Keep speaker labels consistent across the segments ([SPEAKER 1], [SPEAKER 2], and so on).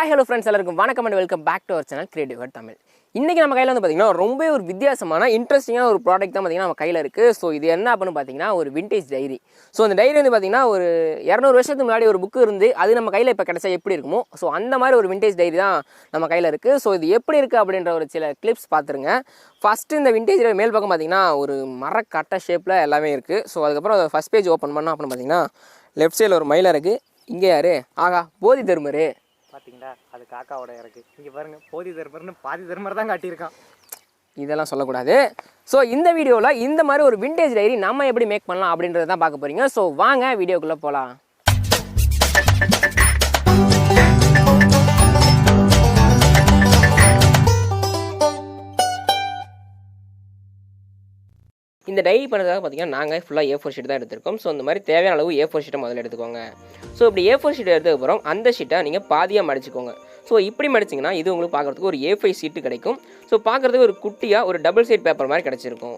[SPEAKER 1] Hi hello friends, எல்லாருக்கும் வணக்கம் and welcome back to our channel creative hut Tamil. இன்றைக்கி நம்ம கையில் வந்து பார்த்திங்கன்னா ரொம்ப ஒரு வித்தியாசமான இன்ட்ரெஸ்டிங்கான ஒரு ப்ராடக்ட் தான் பார்த்திங்கன்னா நம்ம கையில் இருக்குது. ஸோ இது என்ன அப்படின்னு பார்த்தீங்கன்னா ஒரு விண்டேஜ் டைரி. ஸோ அந்த டைரி வந்து பார்த்திங்கன்னா ஒரு 200 வருஷத்துக்கு முன்னாடி ஒரு புக்கு இருந்து அது நம்ம கையில் இப்போ கிடச்சா எப்படி இருக்குமோ ஸோ அந்த மாதிரி ஒரு விண்டேஜ் டைரி தான் நம்ம கையில் இருக்குது. ஸோ இது எப்படி இருக்குது அப்படின்ற ஒரு சில கிளிப்ஸ் பார்த்துருங்க. ஃபஸ்ட்டு இந்த விண்டேஜில் மேல் பக்கம் பார்த்திங்கன்னா ஒரு மரக்கட்டை ஷேப்பில் எல்லாமே இருக்குது. ஸோ அதுக்கப்புறம் ஃபஸ்ட் பேஜ் ஓப்பன் பண்ணோம் அப்படின்னு பார்த்திங்கன்னா லெஃப்ட் சைடில் ஒரு மயிலாக இருக்குது. இங்கே யார்? ஆகா, போதி தர்மர்.
[SPEAKER 2] பார்த்தீங்களா, அது காக்காவோட இருக்கு. இங்கே பாருங்கள், போதி தர்மர்னு பாதி தர்மர் தான் காட்டியிருக்கான்.
[SPEAKER 1] இதெல்லாம் சொல்லக்கூடாது. ஸோ இந்த வீடியோவில் இந்த மாதிரி ஒரு விண்டேஜ் டைரி நம்ம எப்படி மேக் பண்ணலாம் அப்படின்றத தான் பார்க்க போகிறீங்க. ஸோ வாங்க வீடியோக்குள்ளே போகலாம். இந்த டைரி பண்ணுறதுக்காக பார்த்தீங்கன்னா நாங்கள் ஃபுல்லாக A4 ஷீட் தான் எடுத்திருக்கோம். ஸோ இந்த மாதிரி தேவையான அளவு A4 ஷீட்டை முதல்ல எடுத்துக்கோங்க. ஸோ இப்படி A4 ஷீட் எடுத்ததுக்கப்புறம் அந்த ஷீட்டை நீங்கள் பாதியாக மடிச்சுக்கோங்க. ஸோ இப்படி மடிச்சிங்கன்னா இது உங்களுக்கு பார்க்குறதுக்கு ஒரு A5 ஷீட்டு கிடைக்கும். ஸோ பார்க்குறதுக்கு ஒரு குட்டியாக ஒரு டபுள் சைட் பேப்பர் மாதிரி கிடச்சிருக்கும்.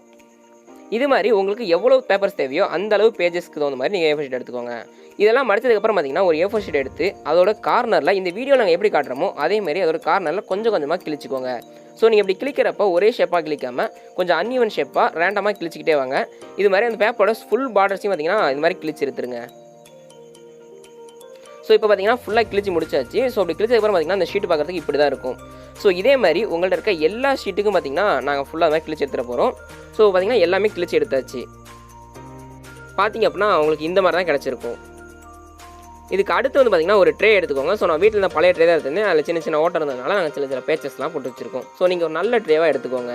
[SPEAKER 1] இது மாதிரி உங்களுக்கு எவ்வளோ பேப்பர்ஸ் தேவையோ அந்த அளவு பேஜஸ்க்கு தகுந்த மாதிரி நீங்கள் A4 ஷீட் எடுத்துக்கோங்க. இதெல்லாம் மடிச்சதுக்கப்புறம் பார்த்தீங்கன்னா ஒரு A4 ஷீட் எடுத்து அதோட கார்னரில் இந்த வீடியோ நாங்கள் எப்படி காட்டுறோமோ அதேமாதிரி அதோட கார்னரில் கொஞ்சம் கொஞ்சமாக கிழிச்சிக்கோங்க. ஸோ நீங்கள் இப்படி கிளிக்கிறப்போ ஒரே ஷேப்பாக கிளிக்காமல் கொஞ்சம் அன்இவன் ஷேப்பாக ரேண்டமாக கிழிச்சிக்கிட்டே வாங்க. இது மாதிரி அந்த பேப்பரோட ஃபுல் பார்டர்ஸையும் பார்த்தீங்கன்னா இது மாதிரி கிழிச்சு எடுத்துருங்க. ஸோ இப்போ பார்த்தீங்கன்னா ஃபுல்லாக கிழிச்சு முடிச்சாச்சு. ஸோ அப்படி கிழிச்சதுக்கப்புறம் பார்த்தீங்கன்னா அந்த ஷீட்டு பார்க்குறதுக்கு இப்படி தான் இருக்கும். ஸோ இதே மாதிரி உங்கள்கிட்ட இருக்க எல்லா ஷீட்டுக்கும் பார்த்தீங்கன்னா நாங்கள் ஃபுல்லாக அது மாதிரி கிழிச்சு எடுத்துகிட்டு போகிறோம். ஸோ பார்த்தீங்கன்னா எல்லாமே கிழிச்சு எடுத்தாச்சு. பார்த்தீங்க அப்படின்னா உங்களுக்கு இந்த மாதிரி தான் கிடச்சிருக்கும். இதுக்கு அடுத்து வந்து பார்த்திங்கன்னா ஒரு ட்ரே எடுத்துக்கோங்க. ஸோ நான் வீட்டில் இருந்த பழைய ட்ரே தான் எடுத்துருந்தேன். அதில் சின்ன சின்ன ஓட்டம் இருந்ததுனால நாங்கள் சின்ன சின்ன பேச்சஸ்லாம் போட்டு வச்சுருக்கோம். ஸோ நீங்கள் ஒரு நல்ல ட்ரேவாக எடுத்துக்கோங்க.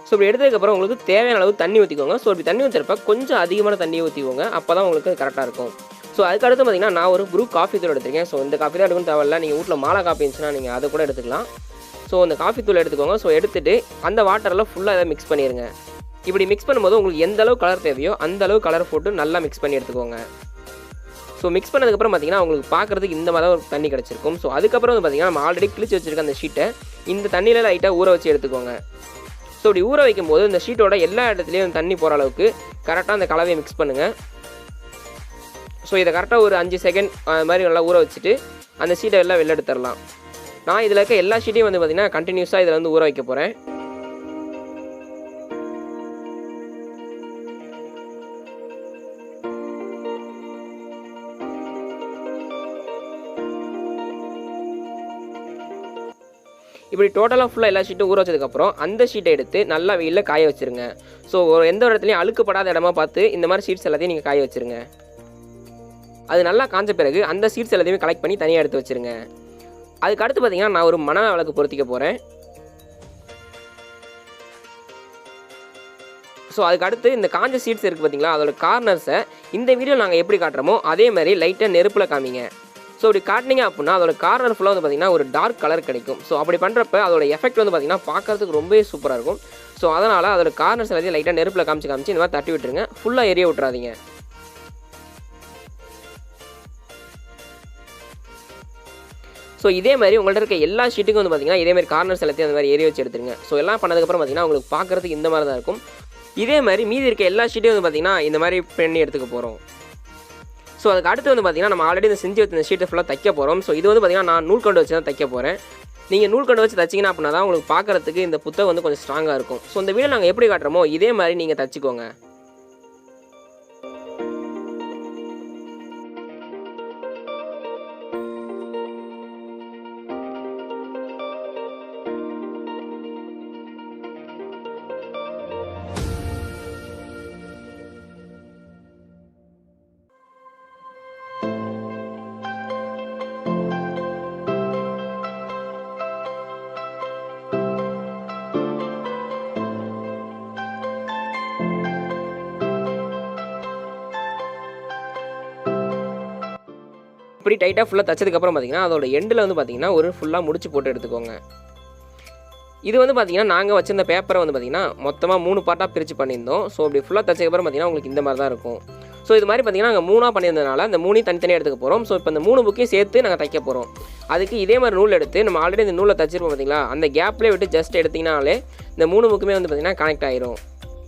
[SPEAKER 1] ஸோ இப்படி எடுத்ததுக்கப்புறம் உங்களுக்கு தேவையான அளவு தண்ணி ஊற்றிக்கோங்க. ஸோ இப்படி தண்ணி ஊற்றுறப்ப கொஞ்சம் அதிகமான தண்ணியை ஊற்றிக்கோங்க. அப்போ தான் உங்களுக்கு கரெக்டாக இருக்கும். ஸோ அதுக்கு அடுத்து பார்த்திங்கன்னா நான் ஒரு ப்ரூ காஃபி தூள் எடுத்துருக்கேன். ஸோ இந்த காஃபி தான் எடுக்கணும் தேவையில்ல. நீங்கள் வீட்டில் மாலை காஃபி இருந்துச்சுன்னா நீங்கள் அதை கூட எடுத்துக்கலாம். ஸோ அந்த காஃபி தூள் எடுத்துக்கோங்க. ஸோ எடுத்துகிட்டு அந்த வாட்டரில் ஃபுல்லாக அதை மிக்ஸ் பண்ணிடுங்க. இப்படி மிக்ஸ் பண்ணும்போது உங்களுக்கு எந்த அளவு கலர் தேவையோ அந்த அளவு கலர் போட்டு நல்லா மிக்ஸ் பண்ணி எடுத்துக்கோங்க. ஸோ மிக்ஸ் பண்ணதுக்கப்புறம் பார்த்தீங்கன்னா உங்களுக்கு பார்க்குறதுக்கு இந்த மாதிரி தான் ஒரு தண்ணி கிடச்சிருக்கும். ஸோ அதுக்கப்புறம் வந்து பார்த்திங்கன்னா நம்ம ஆல்ரெடி கிழிச்சு வச்சுருக்க அந்த ஷீட்டை இந்த தண்ணியில் லைட்டாக ஊற வச்சு எடுத்துக்கோங்க. ஸோ இப்படி ஊற வைக்கும்போது இந்த ஷீட்டோட எல்லா இடத்துலையும் தண்ணி போகிற அளவுக்கு கரெக்டாக அந்த கலவையை மிக்ஸ் பண்ணுங்கள். ஸோ இதை கரெக்டாக ஒரு 5 செகண்ட் அது மாதிரி நல்லா ஊற வச்சுட்டு அந்த ஷீட்டை எல்லாம் வெளில எடுத்துடலாம். நான் இதில் இருக்க எல்லா ஷீட்டையும் வந்து பார்த்திங்கன்னா கண்டினியூஸாக இதில் வந்து ஊற வைக்க போகிறேன். இப்படி டோட்டலாக ஃபுல்லாக எல்லா ஷீட்டும் ஊற வச்சதுக்கப்புறம் அந்த ஷீட்டை எடுத்து நல்லா வெயிலில் காய வச்சுருங்க. ஸோ எந்த இடத்துலையும் அழுக்குப்படாத இடமா பார்த்து இந்த மாதிரி ஷீட்ஸ் எல்லாத்தையும் நீங்கள் காய வச்சுருங்க. அது நல்லா காஞ்ச பிறகு அந்த ஷீட்ஸ் எல்லாத்தையுமே கலெக்ட் பண்ணி தனியாக எடுத்து வச்சுருங்க. அதுக்கு அடுத்து பார்த்தீங்கன்னா நான் ஒரு மண விளக்கு பொருத்திக்க போகிறேன். ஸோ அதுக்கு அடுத்து இந்த காஞ்ச ஷீட்ஸ் இருக்குது பார்த்தீங்களா, அதோட கார்னர்ஸை இந்த வீடியோ நாங்கள் எப்படி காட்டுறோமோ அதே மாதிரி லைட்டாக நெருப்பில் காமிங்க. ஸோ அப்படி காட்டினீங்க அப்படின்னா அதோட கார்னர் ஃபுல்லாக வந்து பார்த்திங்கன்னா ஒரு டார்க் கலர் கிடைக்கும். ஸோ அப்படி பண்ணுறப்ப அதோட எஃபெக்ட் வந்து பார்த்திங்கன்னா பார்க்குறதுக்கு ரொம்பவே சூப்பராக இருக்கும். ஸோ அதனால் அதோட கார்னர்ஸ் எல்லாத்தையும் லைட்டாக நெருப்பில் காமிச்சு இந்த மாதிரி தட்டி விட்டுருங்க. ஃபுல்லாக எரிய விட்றாதீங்க. ஸோ இதே மாதிரி உங்கள்கிட்ட இருக்க எல்லா ஷீட்டுக்கும் வந்து பார்த்திங்கன்னா இதேமாதிரி கார்னர்ஸ் எல்லாத்தையும் அந்த மாதிரி எரிய வச்சு எடுத்துருங்க. ஸோ எல்லாம் பண்ணதுக்கப்புறம் பார்த்திங்கன்னா உங்களுக்கு பார்க்குறதுக்கு இந்த மாதிரி தான் இருக்கும். இதே மாதிரி மீதி இருக்க எல்லா ஷீட்டையும் வந்து பார்த்திங்கன்னா இந்த மாதிரி பண்ணி எடுத்துக்க போகிறோம். ஸோ அதுக்கு அடுத்து வந்து பார்த்திங்கன்னா நம்ம ஆல்ரெடி இந்த செஞ்சு வச்சு இந்த ஷீட்டை ஃபுல்லாக தைக்க போகிறோம். ஸோ இது வந்து பார்த்திங்கன்னா நான் நூல் கொண்டு வச்சு தான் தைக்க போகிறேன். நீங்கள் நூல் கொண்டு வச்சு தைச்சிங்கன்னா அப்படின்னா தான் உங்களுக்கு பார்க்குறதுக்கு இந்த புத்தகம் வந்து கொஞ்சம் ஸ்ட்ராங்காக இருக்கும். ஸோ இந்த வீடியோ நாங்கள் எப்படி காட்டுறோமோ இதே மாதிரி நீங்கள் தைச்சிக்கோங்க. இப்படி டைட்டாக ஃபுல்லாக தைச்சதுக்கப்புறம் பார்த்திங்கன்னா அதோட எண்டில் வந்து பார்த்திங்கன்னா ஒரு ஃபுல்லாக முடிச்சு போட்டு எடுத்துக்கோங்க. இது வந்து பார்த்திங்கன்னா நாங்கள் வச்சிருந்த பேப்பரை வந்து பார்த்திங்கன்னா மொத்தமாக 3 பார்ட்டாக பிரித்து பண்ணியிருந்தோம். ஸோ அப்படி ஃபுல்லாக தைச்சதுக்கப்புறம் பார்த்திங்கன்னா உங்களுக்கு இந்த மாதிரி தான் இருக்கும். ஸோ இது மாதிரி பார்த்திங்கன்னா நாங்கள் 3ஆக பண்ணியிருந்ததுனால இந்த 3ஐயும் தனித்தனியாக எடுத்துக்க போகிறோம். ஸோ இப்போ இந்த 3 புக்கையும் சேர்த்து நாங்கள் தைக்க போகிறோம். அதுக்கு இதே மாதிரி நூல் எடுத்து நம்ம ஆல்ரெடி இந்த நூலை தைச்சிருப்போம் பார்த்திங்களா, அந்த கேப்லேயே விட்டு ஜஸ்ட் எடுத்திங்கனாலே இந்த 3 புக்குமே வந்து பார்த்திங்கன்னா கனெக்ட் ஆகிரும்.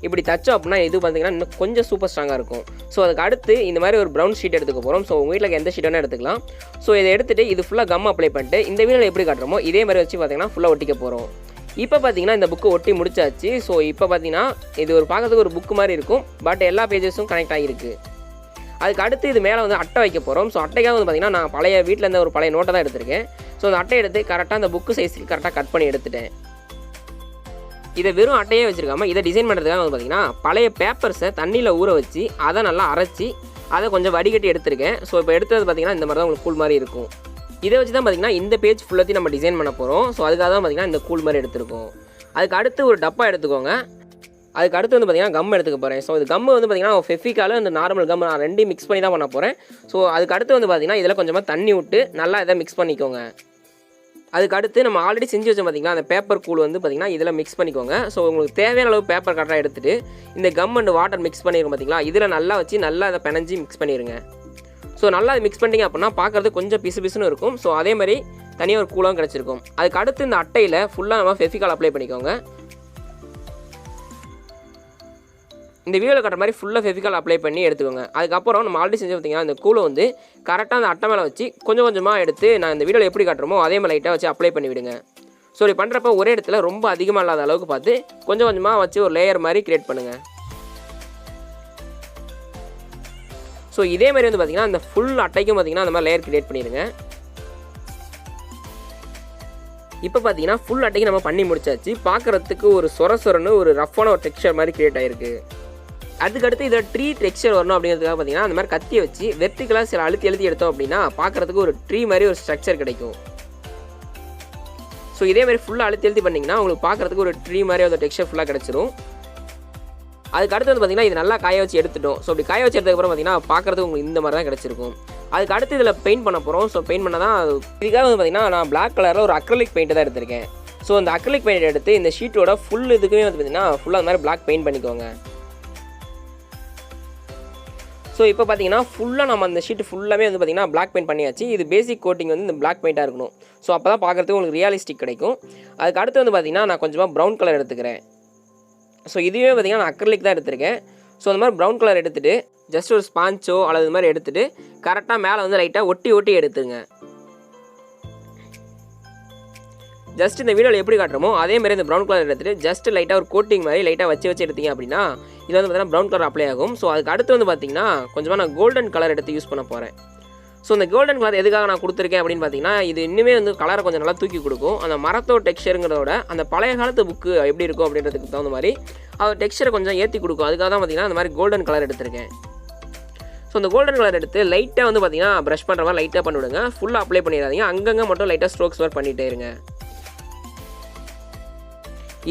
[SPEAKER 1] இப்படி தச்சோம் அப்படின்னா இது பார்த்தீங்கன்னா இன்னும் கொஞ்சம் சூப்பர் ஸ்ட்ராங்காக இருக்கும். ஸோ அதுக்கு அடுத்து இந்த மாதிரி ஒரு ப்ரௌன் ஷீட் எடுத்துக்க போகிறோம். ஸோ உங்கள் வீட்டில் எந்த ஷீட் வேணால் எடுத்துக்கலாம். ஸோ இதை எடுத்துகிட்டு இது ஃபுல்லாக கம் அப்ளை பண்ணிட்டு இந்த வீடியோவில் எப்படி காட்டுறோமோ இதே மாதிரி வச்சு பார்த்தீங்கன்னா ஃபுல்லாக ஒட்டிக்க போகிறோம். இப்போ பார்த்தீங்கன்னா இந்த புக்கு ஒட்டி முடிச்சாச்சு. ஸோ இப்போ பார்த்தீங்கன்னா இது ஒரு பார்க்கறதுக்கு ஒரு புக்கு மாதிரி இருக்கும், பட் எல்லா பேஜஸும் கனெக்ட் ஆகிருக்கு. அதுக்கு அடுத்து இது மேலே வந்து அட்டை வைக்க போகிறோம். ஸோ அட்டைக்காக வந்து பார்த்திங்கன்னா நான் பழைய வீட்டில் இருந்த ஒரு பழைய நோட்டை தான் எடுத்திருக்கேன். ஸோ அந்த அட்டை எடுத்து கரெக்டாக அந்த புக்கு சைஸுக்கு கரெக்டாக கட் பண்ணி எடுத்துட்டேன். இதை வெறும் அட்டையே வச்சுருக்காமல் இதை டிசைன் பண்ணுறதுக்காக வந்து பார்த்திங்கன்னா பழைய பேப்பர்ஸை தண்ணியில் ஊற வச்சு அதை நல்லா அரைச்சி அதை கொஞ்சம் வடிகட்டி எடுத்திருக்கேன். ஸோ இப்போ எடுத்தது பார்த்திங்கன்னா இந்த மாதிரி தான் உங்களுக்கு கூல் மாதிரி இருக்கும். இதை வச்சு தான் பார்த்திங்கன்னா இந்த பேஜ் ஃபுல்லாத்தையும் நம்ம டிசைன் பண்ண போகிறோம். ஸோ அதுக்காக தான் பார்த்திங்கன்னா இந்த கூல் மாதிரி எடுத்துருக்கோம். அதுக்கு அடுத்து ஒரு டப்பா எடுத்துக்கோங்க. அதுக்கு அடுத்து வந்து பார்த்திங்கன்னா கம் எடுத்துக்க போகிறேன். ஸோ இது கம் வந்து பார்த்திங்கன்னா ஃபெஃபிக்கால் இந்த நார்மல் கம் நான் ரெண்டையும் மிக்ஸ் பண்ணி தான் பண்ண போகிறேன். ஸோ அதுக்கு அடுத்து வந்து பார்த்திங்கன்னா இதில் கொஞ்சமாக தண்ணி விட்டு நல்லா இதை மிக்ஸ் பண்ணிக்கோங்க. அதுக்கு அடுத்து நம்ம ஆல்ரெடி செஞ்சு வச்சோம் பார்த்திங்கன்னா அந்த பேப்பர் கூல் வந்து பார்த்திங்கன்னா இதில் மிக்ஸ் பண்ணிக்கோங்க. ஸோ உங்களுக்கு தேவையான அளவு பேப்பர் கரெக்டாக எடுத்துகிட்டு இந்த கம் அண்ட் வாட்டர் மிக்ஸ் பண்ணிடுங்க பார்த்திங்களா, இதில் நல்லா வச்சு நல்லா அதை பிணைஞ்சி மிக்ஸ் பண்ணிடுங்க. ஸோ நல்லா அதை மிக்ஸ் பண்ணிட்டீங்க அப்படின்னா பார்க்குறது கொஞ்சம் பிசு பிசுன்னு இருக்கும். ஸோ அதே மாதிரி தனியாக ஒரு கூலாகவும் கிடச்சிருக்கும். அதுக்கு அடுத்து இந்த அட்டையில் ஃபுல்லாக நம்ம ஃபெஃபிகால் அப்ளை பண்ணிக்கோங்க. இந்த வீடியோவில் கட்டுற மாதிரி ஃபுல்லாக ஃபெஃபிகால் அப்ளை பண்ணி எடுத்துக்கோங்க. அதுக்கப்புறம் நம்ம ஆல்ரெடி செஞ்சு பார்த்திங்கன்னா இந்த கூலை வந்து கரெக்டாக அந்த அட்டை மேலே வச்சு கொஞ்சம் கொஞ்சமாக எடுத்து நான் இந்த வீடியோவில் எப்படி காட்டுறோமோ அதே மாதிரி லைட்டாக வச்சு அப்ளை பண்ணி விடுங்க. ஸோ இப்படி பண்ணுறப்ப ஒரே இடத்துல ரொம்ப அதிகமாக இல்லாத அளவுக்கு பார்த்து கொஞ்சம் கொஞ்சமாக வச்சு ஒரு லேயர் மாதிரி க்ரியேட் பண்ணுங்கள். ஸோ இதே மாதிரி வந்து பார்த்திங்கன்னா அந்த ஃபுல் அட்டைக்கும் பார்த்திங்கன்னா அந்த மாதிரி லேயர் க்ரியேட் பண்ணிடுங்க. இப்போ பார்த்தீங்கன்னா ஃபுல் அட்டைக்கு நம்ம பண்ணி முடிச்சாச்சு. பார்க்குறதுக்கு ஒரு சொரன்னு ஒரு ரஃப்பான ஒரு டெக்ஸ்சர் மாதிரி க்ரியேட் ஆகிருக்கு. அதுக்கடுத்து இதில் ட்ரீ டெக்ஸ்சர் வரணும் அப்படிங்கிறதுக்காக பார்த்தீங்கன்னா அந்த மாதிரி கத்தியை வச்சு வெர்டிகலாக சில அழுத்தி எடுத்தோம் அப்படின்னா பார்க்குறதுக்கு ஒரு ட்ரீ மாதிரி ஒரு ஸ்ட்ரக்சர் கிடைக்கும். ஸோ இதே மாதிரி ஃபுல்லாக அழுத்தி பண்ணிங்கன்னா உங்களுக்கு பார்க்குறதுக்கு ஒரு ட்ரீ மாதிரி ஒரு டெக்ஸ்சர் ஃபுல்லாக கிடச்சிரும். அதுக்கு அடுத்து வந்து பார்த்திங்கன்னா இது நல்லா காய வச்சு எடுத்துட்டோம். ஸோ அப்படி காய வச்சு எடுத்ததுக்கப்புறம் பார்த்திங்கன்னா பார்க்குறதுக்கு உங்களுக்கு இந்த மாதிரி தான் கிடச்சிருக்கும். அதுக்கு அடுத்து இதில் பெயிண்ட் பண்ண போகிறோம். ஸோ பெயிண்ட் பண்ண தான் இதுக்காக வந்து பார்த்திங்கன்னா நான் பிளாக் கலரில் ஒரு அக்ரலிக் பெயிண்ட் தான் எடுத்திருக்கேன். ஸோ அந்த அக்ரலிக் பெயிண்ட் எடுத்து இந்த ஷீட்டோட ஃபுல் இதுக்குமே வந்து பார்த்திங்கன்னா ஃபுல்லாக அந்த மாதிரி பிளாக் பெயிண்ட் பண்ணிக்கோங்க. ஸோ இப்போ பார்த்தீங்கன்னா ஃபுல்லாக நம்ம அந்த ஷீட் ஃபுல்லாமே வந்து பார்த்திங்கன்னா பிளாக் பெயிண்ட் பண்ணியாச்சு. இது பேசிக் கோட்டிங் வந்து இந்த பிளாக் பெயிண்ட்டாக இருக்கணும். ஸோ அப்போ தான் பார்க்குறதுக்கு உங்களுக்கு ரியலிஸ்டிக் கிடைக்கும். அதுக்கு அடுத்து வந்து பார்த்திங்கன்னா நான் கொஞ்சமாக ப்ரௌன் கலர் எடுத்துக்கிறேன். ஸோ இதுவே பார்த்திங்கன்னா நான் அக்ரலிக் தான் எடுத்திருக்கேன். ஸோ அந்த மாதிரி ப்ரௌன் கலர் எடுத்துகிட்டு ஜஸ்ட் ஒரு ஸ்பாஞ்சோ அல்லது மாதிரி எடுத்துகிட்டு கரெக்டாக மேலே வந்து லைட்டாக ஒட்டி எடுத்துங்க. ஜஸ்ட் இந்த வீடியோவில் எப்படி காட்டுறோமோ அதே மாதிரி இந்த ப்ரௌன் கலர் எடுத்துகிட்டு ஜஸ்ட் லைட்டாக ஒரு கோட்டிங் மாதிரி லைட்டாக வச்சு எடுத்தீங்க அப்படின்னா இது வந்து பார்த்திங்கன்னா ப்ரௌன் கலர் அப்ளை ஆகும். ஸோ அதுக்கு அடுத்து வந்து பார்த்திங்கன்னா கொஞ்சமாக நான் கோல்டன் கலர் எடுத்து யூஸ் பண்ண போகிறேன். ஸோ இந்த கோல்டன் கலர் எதுக்காக நான் கொடுத்துருக்கேன் அப்படின்னு பார்த்தீங்கன்னா இது இன்னுமே வந்து கலரை கொஞ்சம் நல்லா தூக்கி கொடுக்கும். அந்த மரத்தோட டெக்ஸ்சருங்கிறதோட அந்த பழைய காலத்து புக்கு எப்படி இருக்கும் அப்படின்றதுக்கு தகுந்த மாதிரி அது டெக்ஸ்சரை கொஞ்சம் ஏற்றி கொடுக்கும். அதுக்காக தான் பார்த்திங்கன்னா அந்த மாதிரி கோல்டன் கலர் எடுத்திருக்கேன். ஸோ இந்த கோல்டன் கலர் எடுத்து லைட்டாக வந்து பார்த்திங்கன்னா ப்ரஷ் பண்ணுற மாதிரி லைட்டாக பண்ணிவிடுங்க. ஃபுல்லாக அப்ளை பண்ணிடாதீங்க, அங்கங்கே மட்டும் லைட்டாக ஸ்ட்ரோக்ஸ் மாதிரி பண்ணிகிட்டே இருங்க.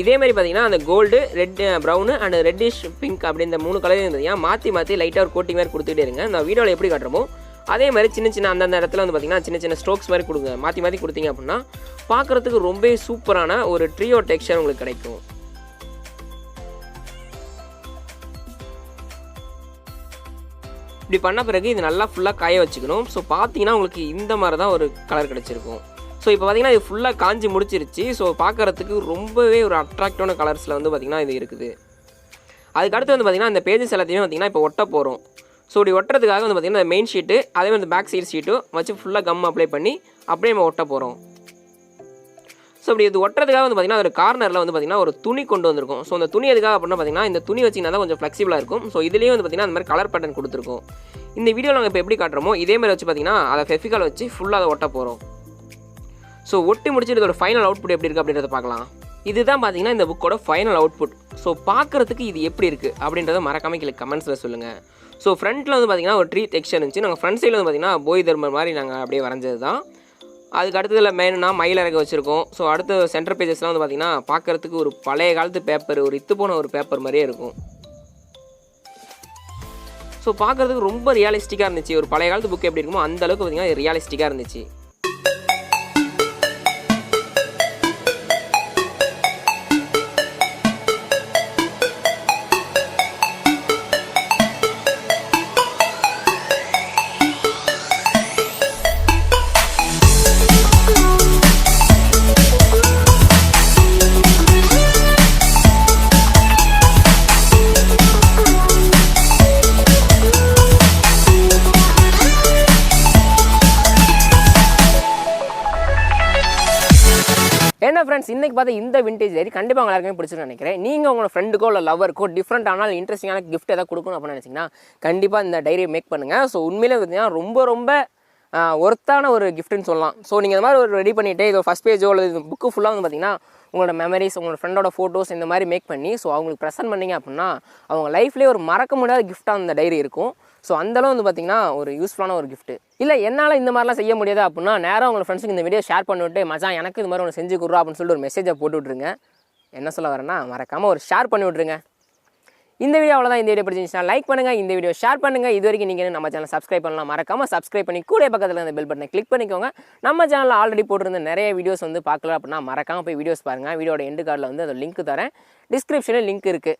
[SPEAKER 1] இதேமாதிரி பார்த்திங்கன்னா அந்த gold, red, brown and reddish pink அப்படி இந்த 3 கலரையும் பார்த்திங்கன்னா மாற்றி லைட்டாக ஒரு கோட்டிங் மாதிரி கொடுத்துட்டே இருங்க. இந்த வீடியோவில் எப்படி காட்டுறோமோ அதே மாதிரி சின்ன அந்தந்த இடத்துல வந்து பார்த்திங்கன்னா சின்ன ஸ்ட்ரோக்ஸ் மாதிரி கொடுங்க. மாற்றி கொடுத்தீங்க அப்படின்னா பார்க்குறதுக்கு ரொம்ப சூப்பரான ஒரு ட்ரீயோ டெக்ஸ்சர் உங்களுக்கு கிடைக்கும். இப்படி பண்ண பிறகு இது நல்லா ஃபுல்லாக காய வச்சுக்கணும். ஸோ பார்த்தீங்கன்னா உங்களுக்கு இந்த மாதிரி தான் ஒரு கலர் கிடச்சிருக்கும். ஸோ இப்போ பார்த்திங்கன்னா இது ஃபுல்லாக காஞ்சி முடிச்சிருச்சு. ஸோ பார்க்குறதுக்கு ரொம்பவே ஒரு அட்ராக்டிவான கலர்ஸில் வந்து பார்த்திங்கன்னா இது இருக்குது. அதுக்கு அடுத்து வந்து பார்த்திங்கன்னா இந்த பேஜஸ் எல்லாத்தையுமே பார்த்திங்கன்னா இப்போ ஒட்ட போகிறோம். ஸோ இப்படி ஒட்டுறதுக்காக வந்து பார்த்திங்கன்னா இந்த மெயின் ஷீட்டு அதே மாதிரி இந்த பேக் சைடு ஷீட்டும் வச்சு ஃபுல்லாக கம் அப்ளை பண்ணி அப்படியே நம்ம ஒட்ட போகிறோம். ஸோ இப்படி இது ஒட்டுறதுக்காக வந்து பார்த்திங்கன்னா ஒரு கார்னரில் வந்து பார்த்திங்கன்னா ஒரு துணி கொண்டு வந்திருக்கும். ஸோ அந்த துணி எதுக்காக அப்படின்னா பார்த்திங்கன்னா இந்த துணி வச்சிங்கன்னா தான் கொஞ்சம் ஃப்ளெக்சிபிளாக இருக்கும். ஸோ இதுலேயே வந்து பார்த்திங்கன்னா அந்த மாதிரி கலர் பேட்டர்ன் கொடுத்துருக்கும். இந்த வீடியோவில் நாங்கள் இப்போ எப்படி காட்டுறோமோ இதே மாதிரி வச்சு பார்த்திங்கன்னா அதை ஃபெஃபிகால் வச்சு ஃபுல்லாக அதை ஒட்ட போகிறோம். ஸோ ஒட்டி முடிச்சுட்டு இதோட ஃபைனல் அவுட்புட் எப்படி இருக்குது அப்படின்றத பார்க்கலாம். இதுதான் பார்த்திங்கன்னா இந்த புக்கோட ஃபைனல் அவுட்புட். ஸோ பார்க்குறதுக்கு இது எப்படி இருக்குது அப்படின்றத மறக்காமல் கீழே கமெண்ட்ஸில் சொல்லுங்கள். ஸோ ஃப்ரண்ட்டில் வந்து பார்த்திங்கன்னா ஒரு ட்ரீ டெக்ஸ்சர் இருந்துச்சு. நாங்கள் ஃப்ரண்ட் சைடில் வந்து பார்த்திங்கன்னா போய் தர்மர் மாதிரி நாங்கள் அப்படியே வரைஞ்சது தான். அதுக்கு அடுத்ததில் மெயினாக மயில் இறக்க வச்சுருக்கோம். ஸோ அடுத்த சென்டர் பேஜஸ்லாம் வந்து பார்த்திங்கன்னா பார்க்குறதுக்கு ஒரு பழைய காலத்து பேப்பர், ஒரு இத்து போன ஒரு பேப்பர் மாதிரியே இருக்கும். ஸோ பார்க்குறதுக்கு ரொம்ப ரியலிஸ்டிக்காக இருந்துச்சு. ஒரு பழைய காலத்து புக் எப்படி இருக்குமோ அந்தளவுக்கு பார்த்திங்கன்னா ரியலிஸ்டிக்காக இருந்துச்சு. அவ்வளோதான் ஃப்ரெண்ட்ஸ், இன்றைக்கி பார்த்தா இந்த விண்டேஜ் டைரி கண்டிப்பாக உங்க எல்லாருக்குமே பிடிச்சிருன்னு நினைக்கிறேன். நீங்கள் உங்களோட ஃப்ரெண்டுக்கோ இல்லை லவருக்கோ டிஃப்ரெண்ட்டான இன்ட்ரெஸ்டிங்கான கிஃப்ட் எதாவது கொடுக்கணும் அப்படின்னு நினச்சிங்கன்னா கண்டிப்பாக இந்த டைரியை மேக் பண்ணுங்கள். ஸோ உண்மையிலே பார்த்தீங்கன்னா ரொம்ப ஒர்த்தான ஒரு கிஃப்ட்டுன்னு சொல்லலாம். ஸோ நீங்கள் இந்த மாதிரி ஒரு ரெடி பண்ணிவிட்டு இது ஃபஸ்ட் பேஜோ இல்லை இது புக்கு ஃபுல்லாக வந்து பார்த்திங்கன்னா உங்களோட மெமரிஸ், உங்களோட ஃப்ரெண்டோட ஃபோட்டோஸ் இந்த மாதிரி மேக் பண்ணி ஸோ அவங்களுக்கு ப்ரெசென்ட் பண்ணிங்க அப்படின்னா அவங்க லைஃப்லேயே ஒரு மறக்க முடியாத கிஃப்ட்டாக அந்த டைரி இருக்கும். ஸோ அந்தளவு வந்து பார்த்திங்கன்னா ஒரு யூஸ்ஃபுல்லான ஒரு கிஃப்ட்டு. இல்லை என்னால் இந்த மாதிரிலாம் செய்ய முடியாது அப்படின்னா நேராக உங்கள் ஃப்ரெண்ட்ஸுக்கு இந்த வீடியோ ஷேர் பண்ணிவிட்டு மச்சான் எனக்கு இது மாதிரி ஒன்று செஞ்சு கொடுறா அப்படின்னு சொல்லிட்டு ஒரு மெசேஜை போட்டு விட்ருங்க. என்ன சொல்ல வரேன்னா மறக்காமல் ஒரு ஷேர் பண்ணி விட்ருங்க. இந்த வீடியோ அவ்வளோதான். இந்த வீடியோ பிடிச்சிருந்துச்சுன்னா லைக் பண்ணுங்கள், இந்த வீடியோ ஷேர் பண்ணுங்கள். இது வரைக்கும் நீங்கள் நம்ம சேனல் சப்ஸ்கிரைப் பண்ணலாம், மறக்காமல் சப்ஸ்கிரைப் பண்ணி கூட பக்கத்தில் அந்த பெல் பட்டனை கிளிக் பண்ணிக்கோங்க. நம்ம சேனலில் ஆல்ரெடி போட்டிருந்த நிறைய வீடியோஸ் வந்து பார்க்கல அப்படின்னா மறக்காமல் போய் வீடியோஸ் பாருங்கள். வீடியோட எண்டு கார்டில் வந்து அந்த லிங்க் தரேன், டிஸ்கிரிப்ஷனில் லிங்க் இருக்குது.